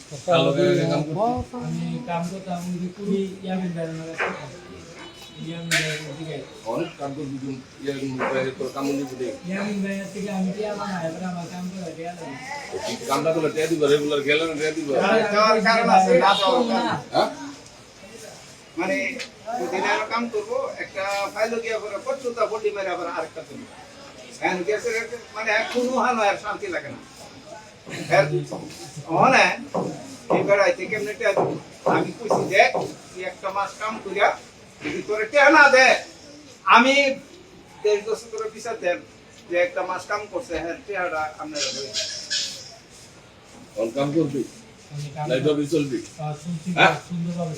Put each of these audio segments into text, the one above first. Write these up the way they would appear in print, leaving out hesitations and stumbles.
আমি কাম করতাম কুড়ি ইয়ামিন বেড়ানোর অনেক কাম করবি কামড় ইয়ামিন বেড়ানোর থেকে আমি টিয়া বানাই এবার আমার কাম করে টিয়া কামটা করলে টিয়া দিব রেগুলার গেলে না টিয়া দিব মানে দিনের কাম করবো একটা ফাইল গিয়ে পরে পড়ছুতা বডি মেরে আবার আরেকটা করবো এখন গ্যাসের মানে কোনো হানো আর শান্তি লাগে না হনে এই বেড়াইতে কেমনে টিয়া দিব আমি কইছি দেখ তুই একটা মাস কাম করিয়া যদি তোরে টিয়া না দে আমি 1.5 করে বিচার দেন যে একটা মাস কাম করছে হ্যাঁ টিয়াটা আপনারা দেবেন কোন কাম করবি লাইট হবে চলবি সুন্দরভাবে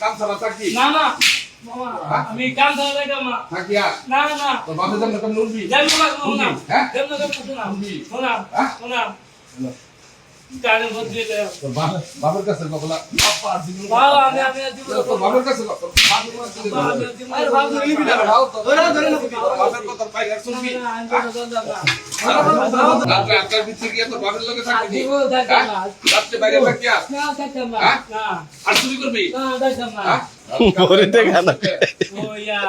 কাম ছাড়া থাকি না না মামা আমি কাম ধরে যাইতাম না থাকি আর না না তোর বাপের জন্য কাম লড়বি যাইবো না শোনা হ্যাঁ কেমন কেমন শোনা শোনা কানে বদলে তোর বাপের কাছে বকলা বাবা জীবন বাবা আমি জীবন তোর বাপের কাছে বাপের আরে বাবা নিবি না ধরে ধরে বাপের কথা পাইলে শুনবি আপনার ভিতরে গিয়ে তোর বাপের লগে থাকবি রাত্রে বাইরে থাকি আর আর চুরি করবি ওরে দেখা না ও ইয়া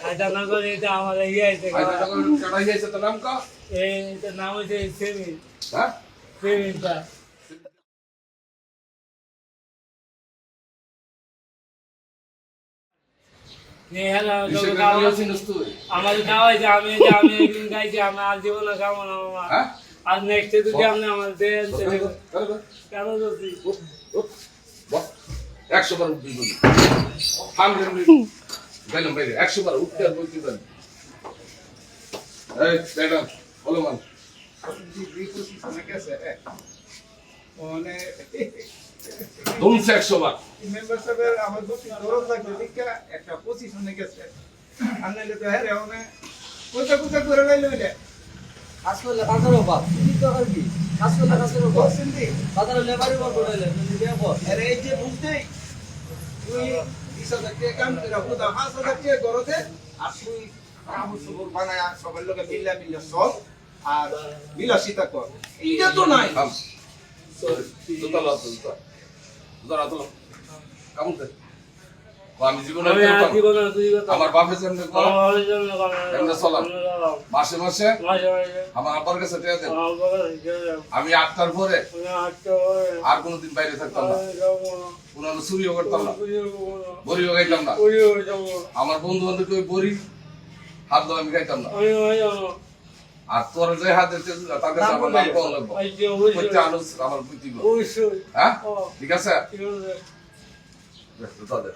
আইতা না করে এটা আমার ইয়া আইতে আইতা যখন চড়াই যাইছে তোর নাম কা এটা নাম হইছে সেমিন হ্যাঁ সেমিনটা নে হ্যালো আমার গাওয়াই যে আমি একদিন গাইছি আমি আর জীবনে খাবো না মামা হ্যাঁ আর নেক্সট যদি আপনি আমার দেন কেন বলছি 100 বার উঠবি বলি থাম গেলাম বাইরে 100 বার উঠতে আর বলতে পারি এই ম্যাডাম বলো মান তুমি 100 বার মেম্বারশিপের আমার দুটি দরদ লাগবে দীক্ষা একটা পজিশনে গেছে আনলে তো হ্যাঁ ওনে কোথা কোথা করে লাইলো এটা আসলে কাজের অভাব কি তো করবি আসলে কাজের অভাব সিন্ধি বাজারে লেবারের উপর পড়াইলে যদি দেব আরে এই যে বুঝতে তুই 20000 টাকা কাম করে খুদা 5000 টাকা দরদে আর তুই কামড় সুবর বানায়া সবার লোকে মিল্লা সব আর বিলাসিতা কর এইটা তো নাই থাম তো তালা তো ধরা তো কেমন করে আমি জীবনে আমার বাপের জন্য এমনি চলাম মাসে মাসে আমার আব্বার কাছে টেয়া দেন আমি 8টার পরে আর কোনোদিন বাইরে থাকতাম না কোনো চুরিও করতাম না বড়িও খাইতাম না আমার বন্ধু বান্ধব ওই বড়ি হাত ধোয়া আমি খাইতাম না আর তোর যে হাত দিতে তার কাছে আমার নাম কম লাগবো আনুস আমার বুঝিব হ্যাঁ ঠিক আছে তাদের